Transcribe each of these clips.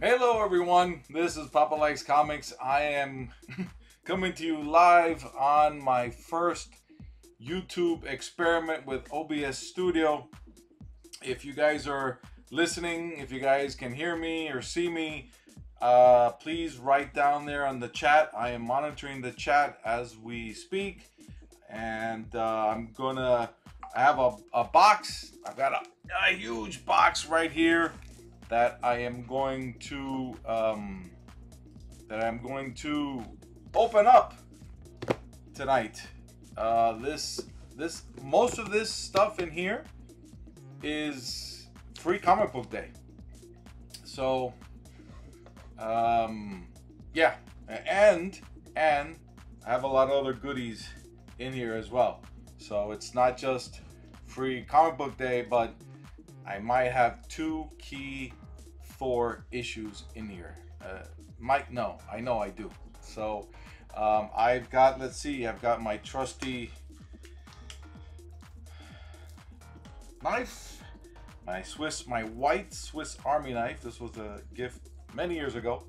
Hello everyone, this is Papa Likes Comics. I am coming to you live on my first YouTube experiment with OBS Studio. If you guys are listening, if you guys can hear me or see me, please write down there on the chat. I am monitoring the chat as we speak, and I have a box. I've got a huge box right here that I am going to open up tonight. Most of this stuff in here is free comic book day. So yeah, and I have a lot of other goodies in here as well. So it's not just free comic book day, but I might have 2 key Thor issues in here. I know I do. So I've got, let's see, I've got my trusty knife, my white Swiss Army knife. This was a gift many years ago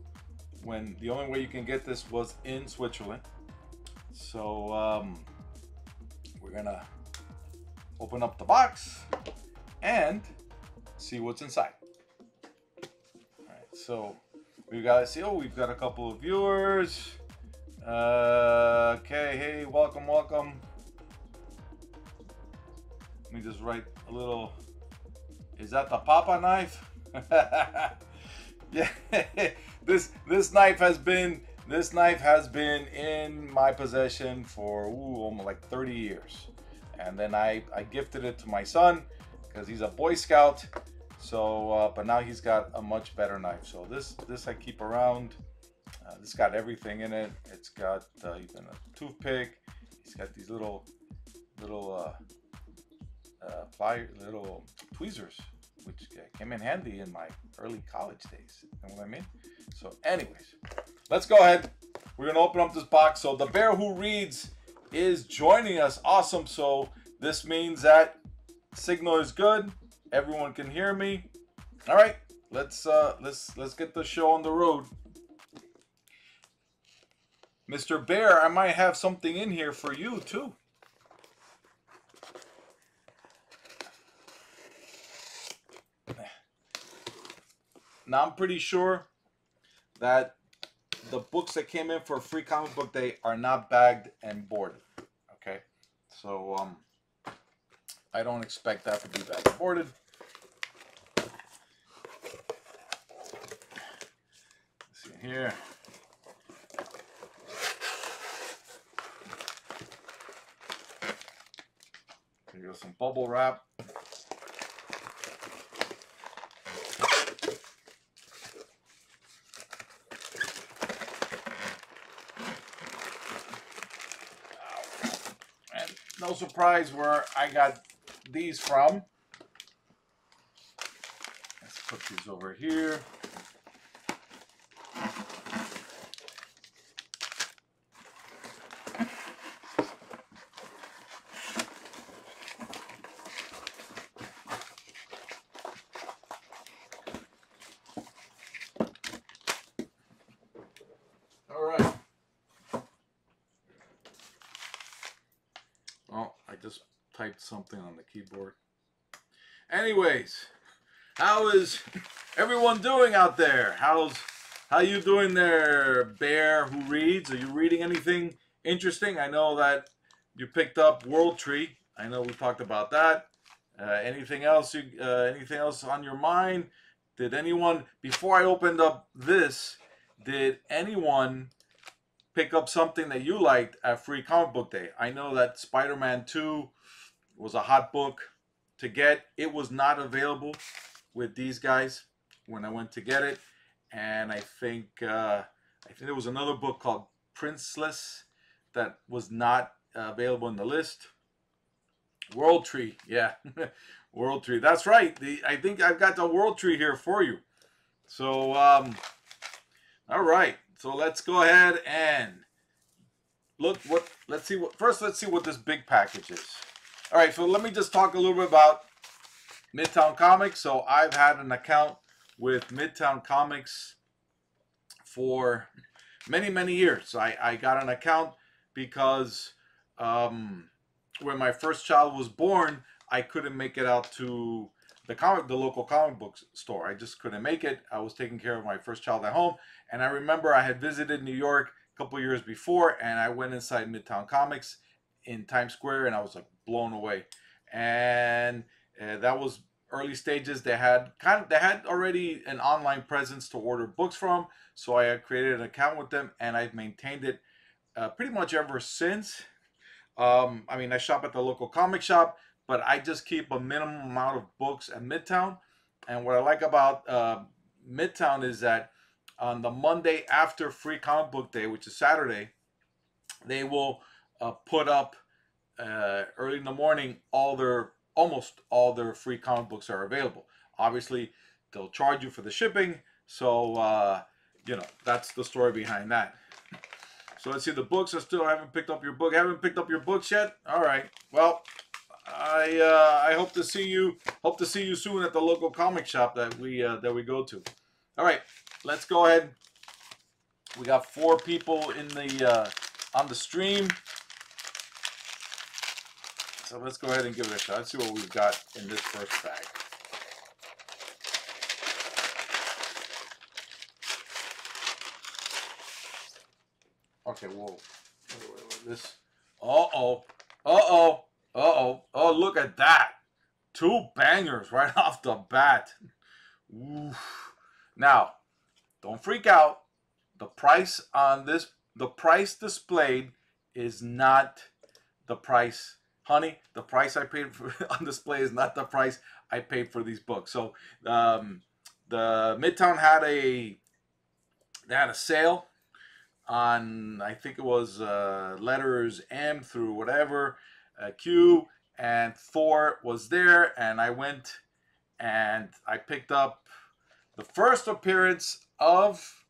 when the only way you can get this was in Switzerland. So we're gonna open up the box and see what's inside. All right, so we've got a couple of viewers. Okay, hey, welcome. Let me just write a little. Is that the Papa knife? Yeah, this knife has been in my possession for almost like 30 years, and then I gifted it to my son because he's a Boy Scout. So but now he's got a much better knife. So this I keep around. This got everything in it. It's got even a toothpick. It's got these little tweezers, which came in handy in my early college days. You know what I mean? So anyways, let's go ahead. We're gonna open up this box. So the Bear Who Reads is joining us. Awesome. So this means that signal is good. Everyone can hear me. All right, let's get the show on the road. Mr. Bear, I might have something in here for you too. Now I'm pretty sure that the books that came in for free comic book day are not bagged and boarded. Okay, so I don't expect that to be bagged and boarded. Let's see here. Here goes some bubble wrap. And no surprise where I got these from. Let's put these over here. All right. Well, I just typed something on the keyboard. Anyways, how is everyone doing out there? How you doing there, Bear Who Reads? Are you reading anything interesting? I know that you picked up World Tree. I know we talked about that. Anything else on your mind? Did anyone, before I opened up this, did anyone pick up something that you liked at Free Comic Book Day? I know that Spider-Man 2 was a hot book to get. It was not available with these guys when I went to get it, and I think there was another book called Princeless that was not available in the list. World Tree, yeah. World Tree, that's right. I think I've got the World Tree here for you. So all right, so let's go ahead and let's see what this big package is. All right, so let me just talk a little bit about Midtown Comics. So I've had an account with Midtown Comics for many years. I got an account because when my first child was born, I couldn't make it out to the local comic book store. I just couldn't make it. I was taking care of my first child at home, and I remember I had visited New York a couple years before, and I went inside Midtown Comics in Times Square, and I was like blown away. And that was early stages. They had already an online presence to order books from, so I had created an account with them, and I've maintained it pretty much ever since. I mean, I shop at the local comic shop, but I just keep a minimum amount of books at Midtown. And what I like about Midtown is that on the Monday after Free Comic Book Day, which is Saturday, they will put up early in the morning almost all their free comic books are available. Obviously, they'll charge you for the shipping, so you know, that's the story behind that. So let's see, the books. I haven't picked up your book. Haven't picked up your books yet? All right. Well, I hope to see you. Hope to see you soon at the local comic shop that we go to. All right, let's go ahead. We got 4 people in the on the stream. So let's go ahead and give it a shot. Let's see what we've got in this first bag. Okay, whoa. Wait, this. Uh-oh. Uh-oh. Uh-oh. Oh, look at that. 2 bangers right off the bat. Oof. Now, don't freak out. The price on this, the price displayed is not the price. Honey, the price I paid for on display is not the price I paid for these books. So, the Midtown had a sale on, I think it was letters M through whatever, Q, and Thor was there, and I went and I picked up the first appearance of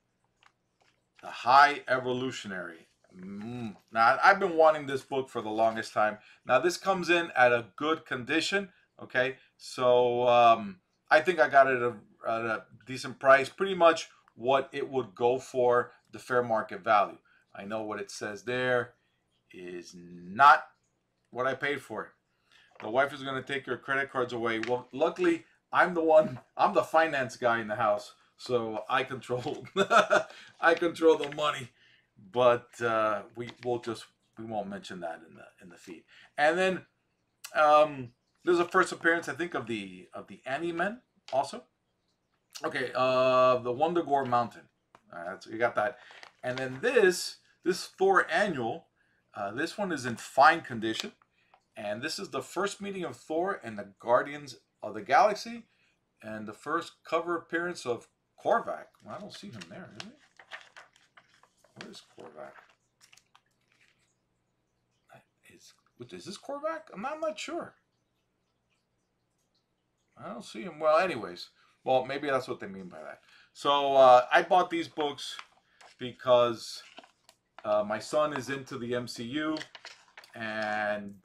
the High Evolutionary. Now, I've been wanting this book for the longest time. Now, this comes in at a good condition, okay? So, I think I got it at a decent price, pretty much what it would go for the fair market value. I know what it says there is not what I paid for it. The wife is going to take your credit cards away. Well, luckily, I'm the finance guy in the house, so I control I control the money. But we won't mention that in the feed. And then there's a first appearance, I think, of the Annie-Men also. Okay, the Wonder Gore Mountain. So you got that. And then this Thor annual, this one is in fine condition. And this is the first meeting of Thor and the Guardians of the Galaxy, and the first cover appearance of Korvac. Well, I don't see him there, is he? Where's Korvac? Is this Korvac? I'm not sure. I don't see him. Well, anyways. Well, maybe that's what they mean by that. So I bought these books because my son is into the MCU, and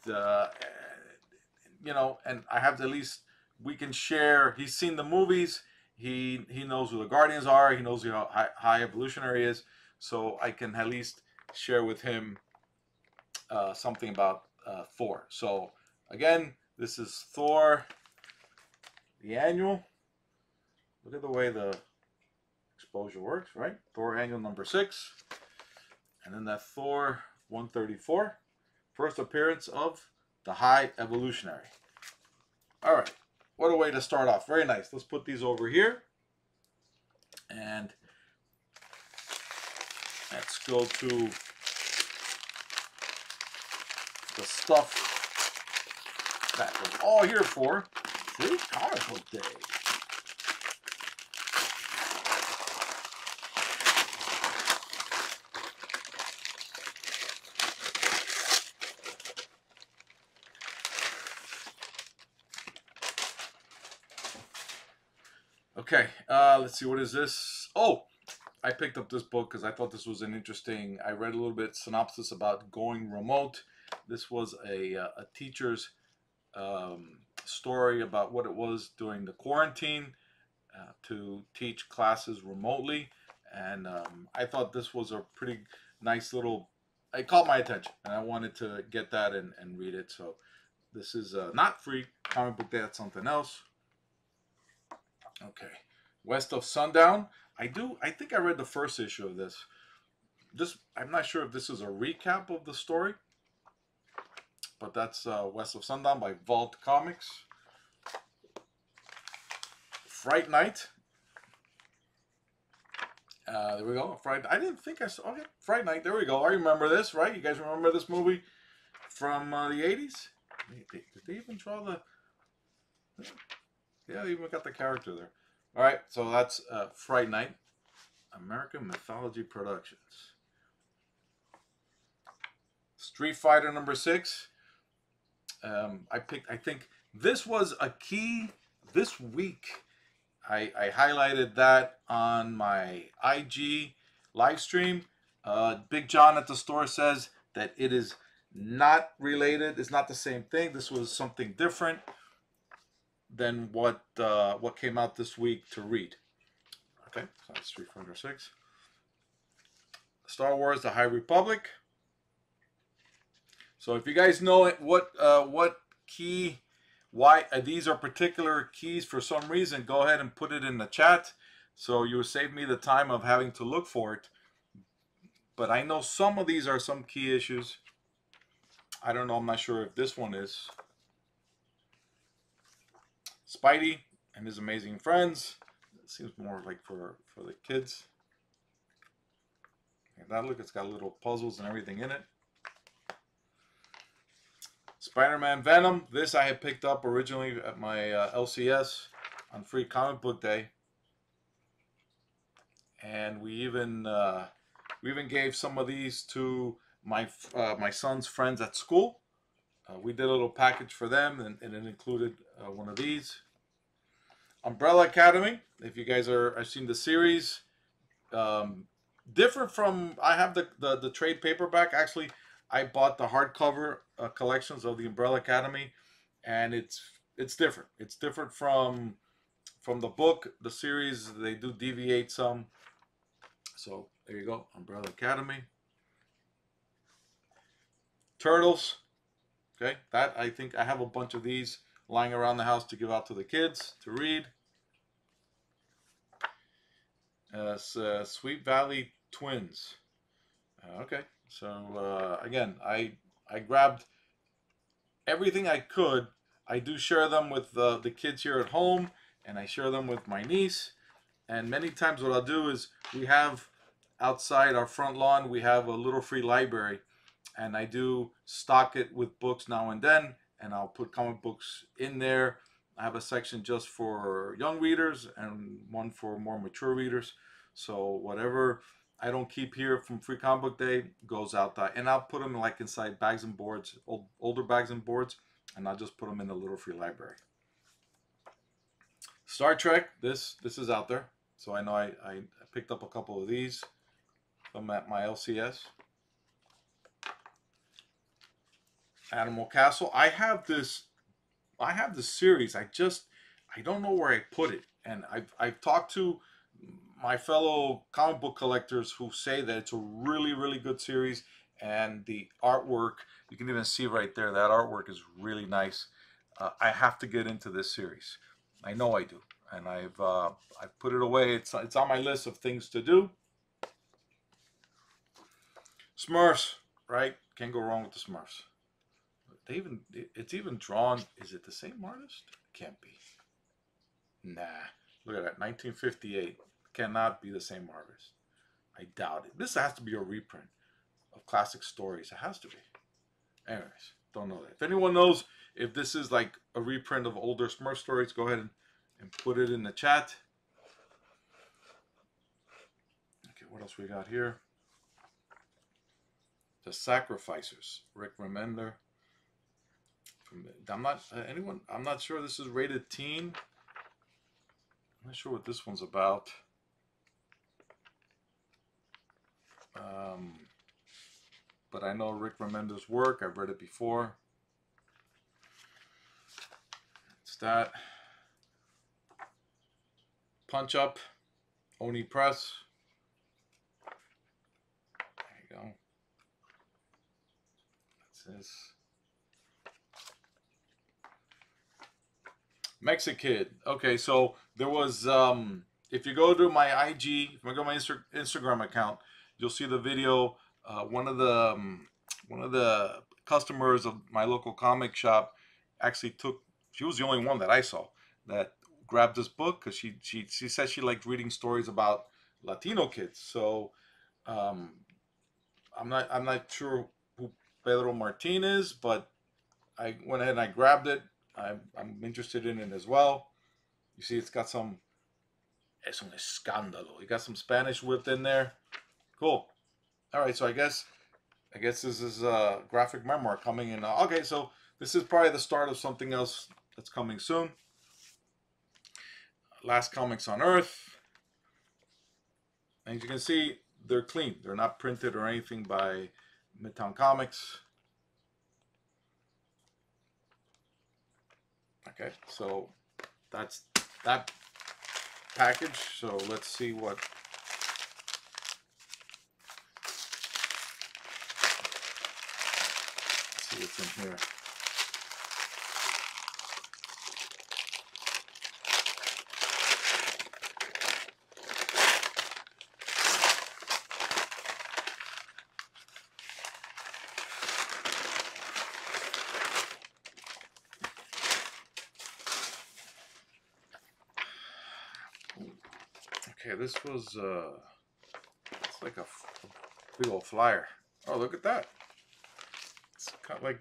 you know, and I have to at least, we can share. He's seen the movies. He knows who the Guardians are. He knows who High Evolutionary is. So I can at least share with him something about Thor. So again, this is Thor, the annual. Look at the way the exposure works, right? Thor annual number 6. And then that Thor 134. First appearance of the High Evolutionary. All right. What a way to start off. Very nice. Let's put these over here. And let's go to the stuff that we're all here for. Free Comic Book Day. Okay, let's see, what is this? Oh, I picked up this book because I thought this was an interesting, I read a little bit synopsis about going remote. This was a teacher's story about what it was during the quarantine to teach classes remotely. And I thought this was a pretty nice little. It caught my attention, and I wanted to get that and read it. So this is not free comic book day. That's something else. Okay, West of Sundown. I think I read the first issue of this. I'm not sure if this is a recap of the story, but that's West of Sundown by Vault Comics. Fright Night. There we go. I didn't think I saw. Okay, Fright Night. There we go. I remember this, right? You guys remember this movie from the 80s? Did they even draw the? Yeah, they even got the character there. All right, so that's Fright Night. American Mythology Productions. Street Fighter #6. I think this was a key this week. I highlighted that on my IG live stream. Big John at the store says that it is not related. It's not the same thing. This was something different than what came out this week to read. Okay, so that's Street Fighter 6. Star Wars: The High Republic. So if you guys know it, what key, why these are particular keys for some reason, go ahead and put it in the chat, so you will save me the time of having to look for it. But I know some of these are some key issues. I don't know. I'm not sure if this one is. Spidey and His Amazing Friends. It seems more like for the kids. And that look, it's got little puzzles and everything in it. Spider-Man Venom. This I had picked up originally at my LCS on Free Comic Book Day, and we even gave some of these to my son's friends at school. We did a little package for them, and it included one of these. Umbrella Academy. If you guys are seen the series, different from, I have the trade paperback. Actually, I bought the hardcover collections of the Umbrella Academy, and it's different. It's different from the book, the series. They do deviate some. So there you go, Umbrella Academy. Turtles. Okay, that I think I have a bunch of these lying around the house to give out to the kids to read. Sweet Valley Twins. Okay, so again, I grabbed everything I could. I do share them with the kids here at home, and I share them with my niece. And many times what I'll do is, we have outside our front lawn, we have a little free library, and I do stock it with books now and then, and I'll put comic books in there. I have a section just for young readers and one for more mature readers. So whatever I don't keep here from Free Comic Book Day goes out there, and I'll put them like inside bags and boards, older bags and boards, and I'll just put them in the little free library. Star Trek, this is out there, so I know I picked up a couple of these from at my LCS. Animal Castle. I have this series. I don't know where I put it, and I've talked to my fellow comic book collectors who say that it's a really good series, and the artwork, you can even see right there, that artwork is really nice. I have to get into this series. I know I do, and I've put it away. It's on my list of things to do. Smurfs, right? Can't go wrong with the Smurfs. It's even drawn. Is it the same artist? Can't be. Nah. Look at that. 1958. Cannot be the same artist. I doubt it. This has to be a reprint of classic stories. It has to be. Anyways, don't know that. If anyone knows if this is like a reprint of older Smurf stories, go ahead and put it in the chat. Okay, what else we got here? The Sacrificers. Rick Remender. I'm not sure this is rated teen. I'm not sure what this one's about. But I know Rick Remender's work. I've read it before. It's that. Punch Up, Oni Press. go. That's this. Mexikid. Okay, so there was if you go to my IG, if I go to my Instagram account, you'll see the video. One of the customers of my local comic shop actually took. She was the only one that I saw that grabbed this book because she said she liked reading stories about Latino kids. So um, I'm not sure who Pedro Martin is, but I went ahead and I grabbed it. I'm interested in it as well. You see, it's got some. Es un escándalo. You got some Spanish whipped in there. Cool. All right, so I guess this is a graphic memoir coming in. Okay, so this is probably the start of something else that's coming soon. Last Comics on Earth. And as you can see, they're clean. They're not printed or anything by Midtown Comics. Okay, so that's that package. So let's see what's in here. Okay, this was it's like a big old flyer. Oh, look at that. It's kind of like,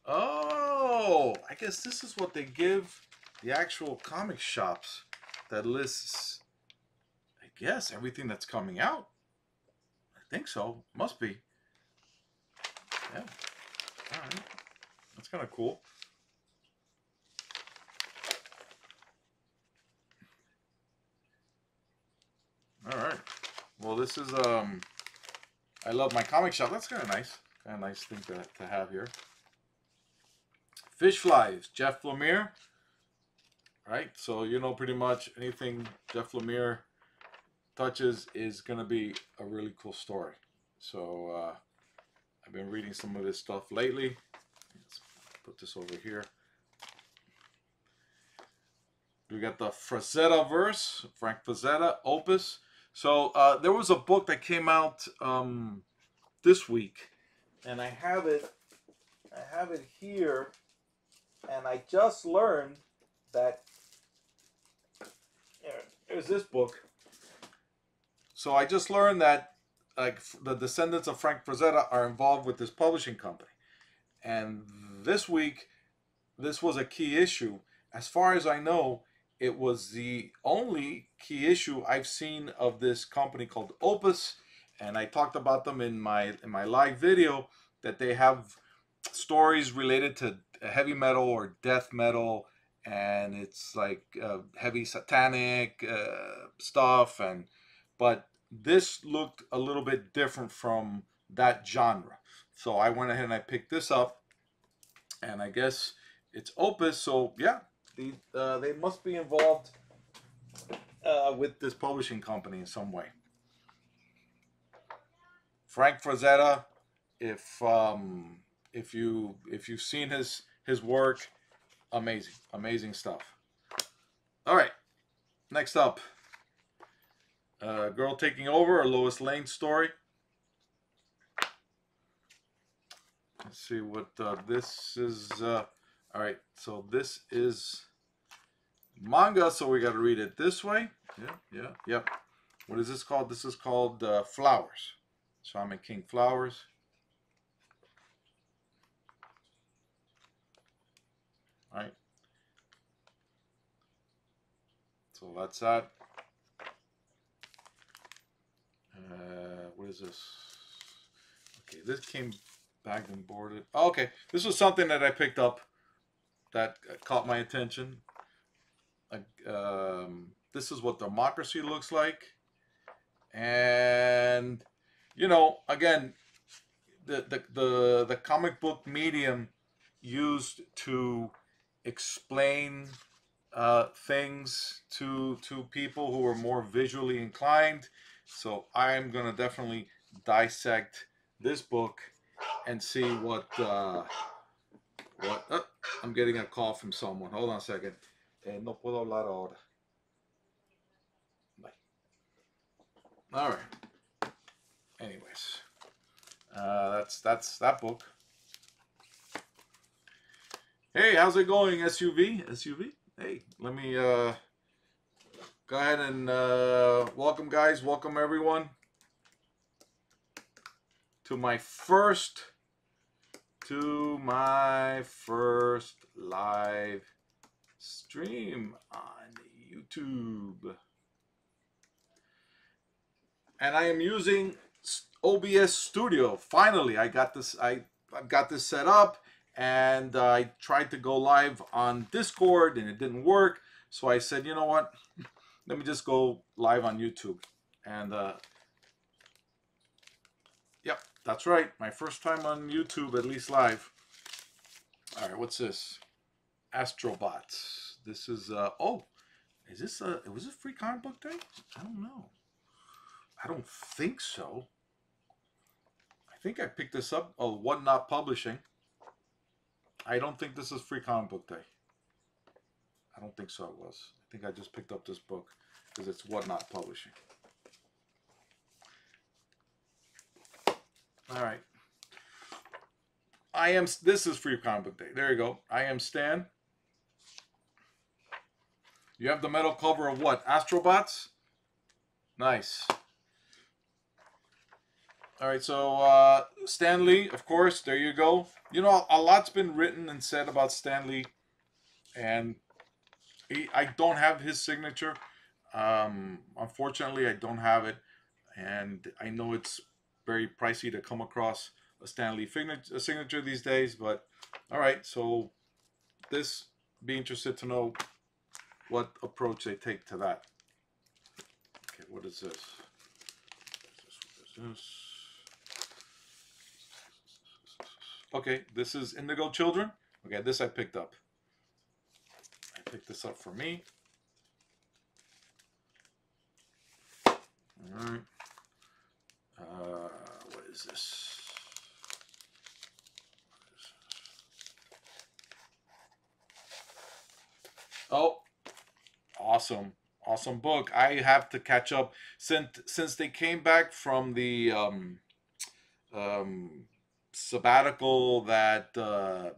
oh, I guess this is what they give the actual comic shops that lists, I guess, everything that's coming out. I think so. Must be. Yeah. All right. That's kind of cool. All right. Well, this is I love my comic shop. That's kind of nice. Kind of nice thing to have here. Fish Flies, Jeff Lemire. Right. So you know pretty much anything Jeff Lemire touches is gonna be a really cool story. So I've been reading some of his stuff lately. Let's put this over here. We got the Frazetta verse, Frank Frazetta opus. So there was a book that came out this week, and I have it here, and I just learned that there's this book. So I just learned that like the descendants of Frank Frazetta are involved with this publishing company, and this week this was a key issue. As far as I know, it was the only key issue I've seen of this company called Opus, and I talked about them in my live video, that they have stories related to heavy metal or death metal, and it's like heavy satanic stuff, but this looked a little bit different from that genre. So I went ahead and I picked this up, and I guess it's Opus, so yeah. They must be involved with this publishing company in some way. Frank Frazetta, if you've seen his work, amazing stuff. All right, next up, Girl Taking Over, a Lois Lane story. Let's see what this is. All right, so this is manga, so we got to read it this way. Yep. What is this called? This is called Flowers. Shaman King Flowers. All right. So that's that. What is this? Okay, this came bagged and boarded. Oh, okay, this was something that I picked up that caught my attention. This is what democracy looks like, and you know, again, the comic book medium used to explain things to people who are more visually inclined. So I'm gonna definitely dissect this book and see what I'm getting a call from someone. Hold on a second. No puedo hablar ahora. Bye. All right. Anyways, that's that book. Hey, how's it going, SUV? SUV? Hey, let me go ahead and welcome, guys. Welcome, everyone, to my first live stream on YouTube. And I am using OBS Studio. Finally, I got this. I've got this set up, and I tried to go live on Discord, and it didn't work. So I said, you know what? Let me just go live on YouTube. And yep, that's right. My first time on YouTube, at least live. All right, what's this? Astrobots. This is oh, is this was it free comic book day? I don't know. I don't think so. I think I picked this up. Oh, Whatnot Publishing. I don't think this is free comic book day. I don't think so. It was. I think I just picked up this book because it's Whatnot Publishing. All right. This is free comic book day. There you go. I am Stan. You have the metal cover of what? Astrobots? Nice. All right, so Stan Lee, of course, there you go. You know, a lot's been written and said about Stan Lee, and I don't have his signature. Unfortunately, I don't have it, and I know it's very pricey to come across a Stan Lee signature these days, but all right, so be interested to know what approach they take to that. Okay, what is this? What is this? Okay, this is Indigo Children. Okay, this I picked up. I picked this up for me. All right. What is this? Oh, awesome. Awesome book. I have to catch up since they came back from the sabbatical that the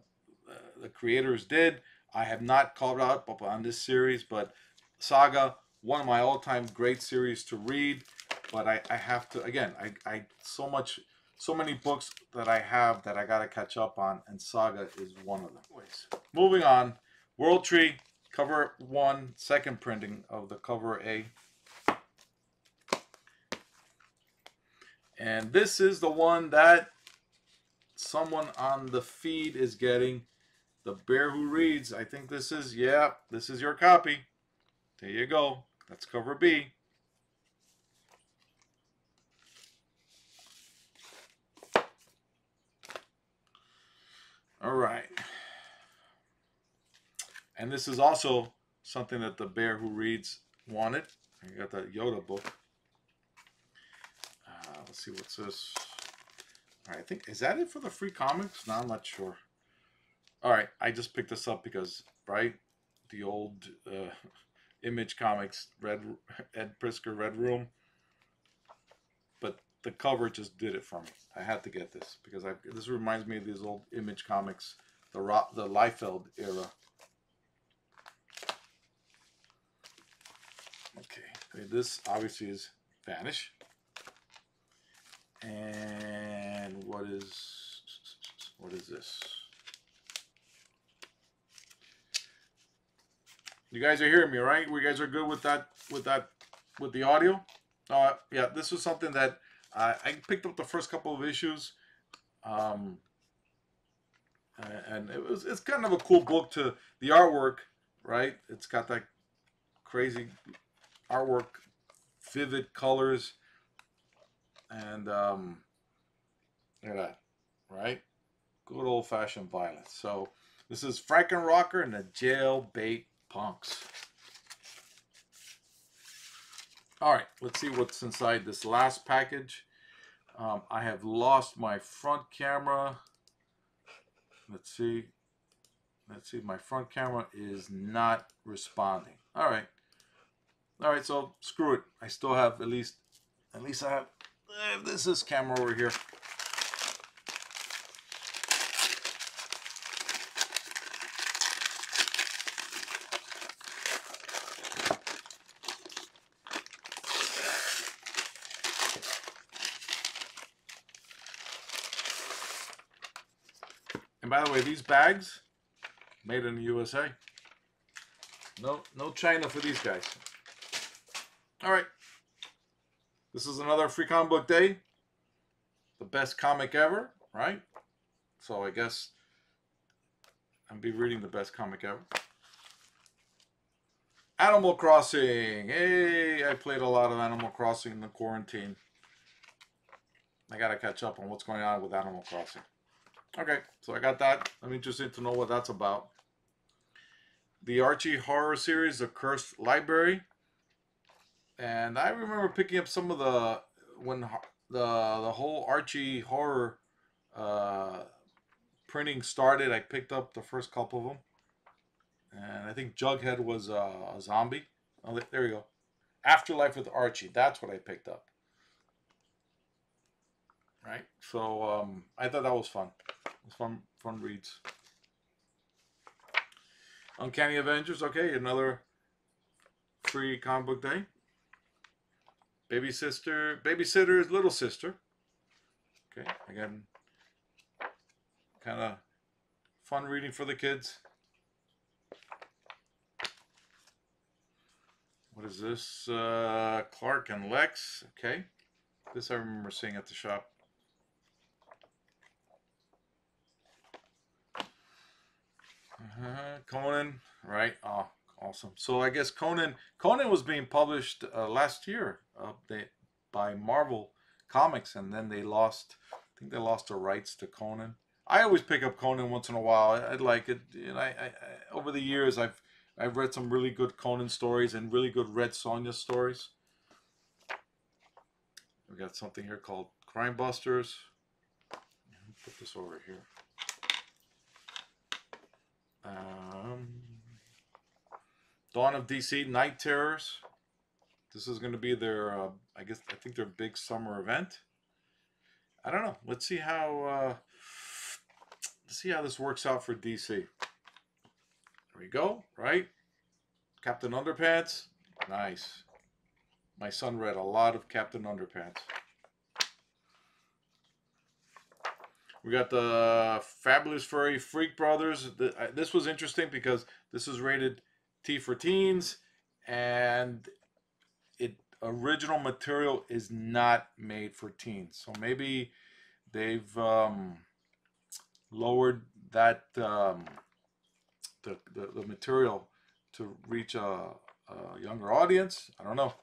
creators did. I have not caught up on this series, but Saga, one of my all-time great series to read. But I have to, again, I so many books that I have that I gotta catch up on, and Saga is one of them. Anyways, moving on. World Tree, cover 1, second printing of the cover A. And this is the one that someone on the feed is getting. The Bear Who Reads. I think this is, yeah, this is your copy. There you go. That's cover B. All right. And this is also something that the Bear Who Reads wanted. You got that Yoda book. Let's see, what's this? All right, I think, is that it for the free comics? No, I'm not sure. All right, I just picked this up because, right, the old Image Comics, Ed Prisker Red Room. But the cover just did it for me. I had to get this because this reminds me of these old Image Comics, the Liefeld era. Okay, this obviously is Vanish. And what is this? You guys are hearing me, right? You guys are good with the audio? Yeah, this was something that I picked up the first couple of issues, and it's kind of a cool book. To the artwork, right? It's got that crazy artwork, vivid colors, and look at that, right? Good old-fashioned violence. So this is Frankenrocker and the Jailbait Punks. All right, let's see what's inside this last package. I have lost my front camera. Let's see. Let's see. My front camera is not responding. All right. All right. So screw it. I still have at least I have this camera over here. And by the way, these bags made in the USA. No China for these guys. All right. This is another free comic book day. The best comic ever, right? So I guess I'll be reading the best comic ever. Animal Crossing. Hey, I played a lot of Animal Crossing in the quarantine. I gotta catch up on what's going on with Animal Crossing. Okay, so I got that. I'm interested to know what that's about. The Archie horror series, The Cursed Library. And I remember picking up some of the when the whole Archie horror printing started. I picked up the first couple of them, and I think Jughead was a zombie. Oh, there you go. Afterlife with Archie. That's what I picked up. Right. So I thought that was fun. It was fun reads. Uncanny Avengers. Okay, another free comic book day. Babysitter's Little Sister. Okay, again, kind of fun reading for the kids. What is this? Clark and Lex. Okay, this I remember seeing at the shop. Conan, right? Oh, awesome. So I guess Conan was being published last year by Marvel Comics, and then they lost. I think they lost the rights to Conan. I always pick up Conan once in a while. I like it. And I over the years I've read some really good Conan stories and really good Red Sonja stories. We got something here called Crime Busters. Put this over here. Dawn of DC Night Terrors. This is going to be their, I think their big summer event. I don't know. Let's see how this works out for DC. There we go. Right, Captain Underpants. Nice. My son read a lot of Captain Underpants. We got the Fabulous Furry Freak Brothers. This was interesting because this is rated T for teens, and original material is not made for teens. So maybe they've lowered that the material to reach a younger audience. I don't know,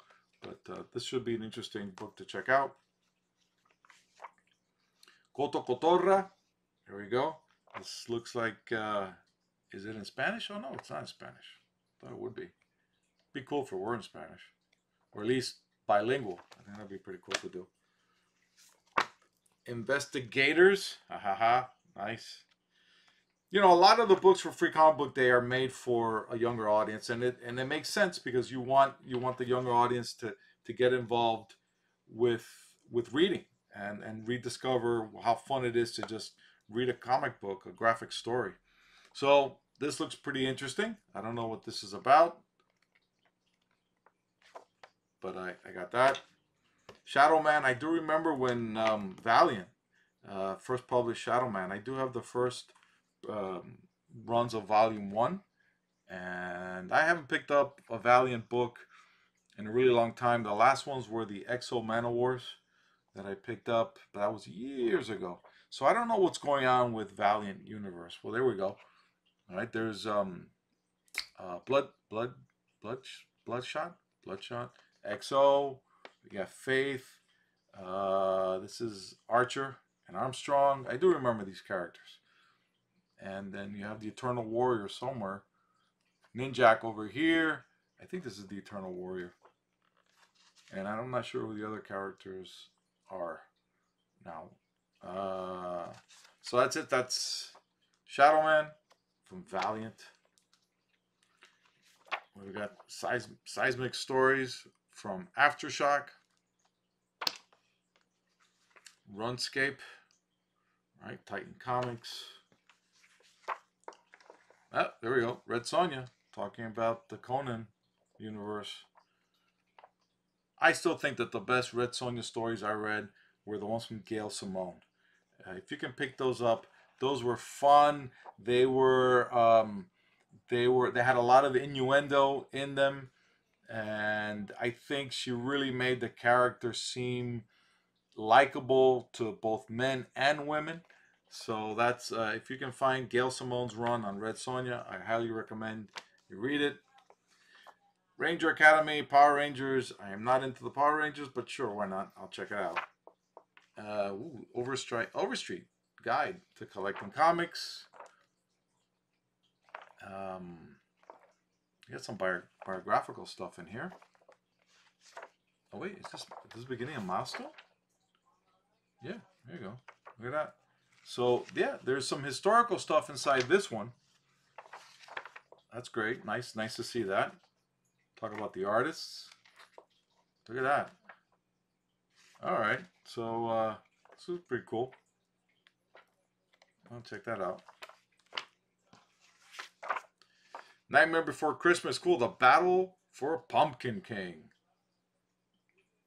but this should be an interesting book to check out. Coto Cotorra. Here we go. This looks like, is it in Spanish? Oh, no, it's not in Spanish. I thought it would be. Be cool if it were in Spanish. Or at least bilingual. I think that'd be pretty cool to do. Investigators. Ha ha ha. Nice. You know, a lot of the books for Free Comic Book Day are made for a younger audience, and it makes sense because you want the younger audience to get involved with reading and rediscover how fun it is to just read a comic book, a graphic story. So this looks pretty interesting. I don't know what this is about, but I got that. Shadow Man. I do remember when Valiant first published Shadow Man. I do have the first runs of Volume 1, and I haven't picked up a Valiant book in a really long time. The last ones were the Exo Manowars that I picked up, but that was years ago. So I don't know what's going on with Valiant Universe. Well, there we go. All right, there's Bloodshot, Exo. We got Faith. This is Archer and Armstrong. I do remember these characters. And then you have the Eternal Warrior somewhere. Ninjak over here. I think this is the Eternal Warrior. And I'm not sure who the other characters are. now. So that's it. That's Shadow Man from Valiant. We've got Seismic Stories from Aftershock. Runscape. Right, Titan Comics. Ah, there we go. Red Sonja talking about the Conan universe. I still think that the best Red Sonja stories I read were the ones from Gail Simone. If you can pick those up, those were fun. They had a lot of innuendo in them, and I think she really made the character seem likable to both men and women. So that's if you can find Gail Simone's run on Red Sonja, I highly recommend you read it. Ranger Academy, Power Rangers. I am not into the Power Rangers, but sure, why not? I'll check it out. Overstreet Guide to Collecting Comics. You got some biographical stuff in here. Oh wait, is this beginning of Milestone? Yeah, there you go. Look at that. So yeah, there's some historical stuff inside this one. That's great. Nice to see that. Talk about the artists. Look at that. All right, so this is pretty cool. I'll check that out. Nightmare Before Christmas. Cool. The Battle for Pumpkin King.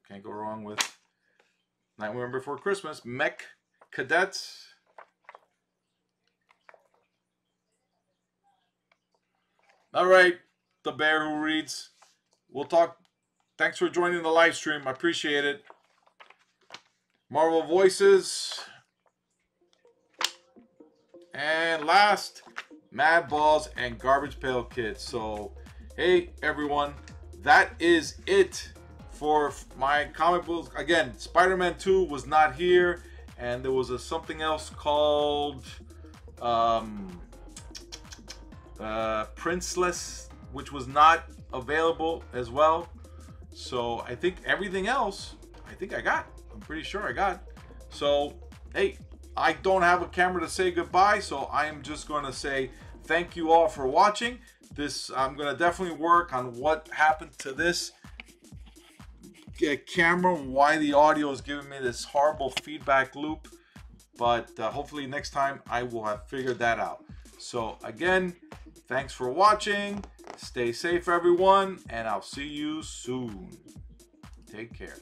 Can't go wrong with Nightmare Before Christmas. Mech Cadets. All right, the bear who reads. We'll talk. Thanks for joining the live stream. I appreciate it. Marvel Voices. And last, Mad Balls and Garbage Pail Kids. So, hey, everyone. That is it for my comic books. Again, Spider-Man 2 was not here. And there was something else called Princeless, which was not available as well. So I think everything else, I got. I'm pretty sure I got. So, hey, I don't have a camera to say goodbye, so I am just going to say thank you all for watching. I'm going to definitely work on what happened to this camera and why the audio is giving me this horrible feedback loop. But hopefully next time I will have figured that out. So again, thanks for watching. Stay safe, everyone, and I'll see you soon. Take care.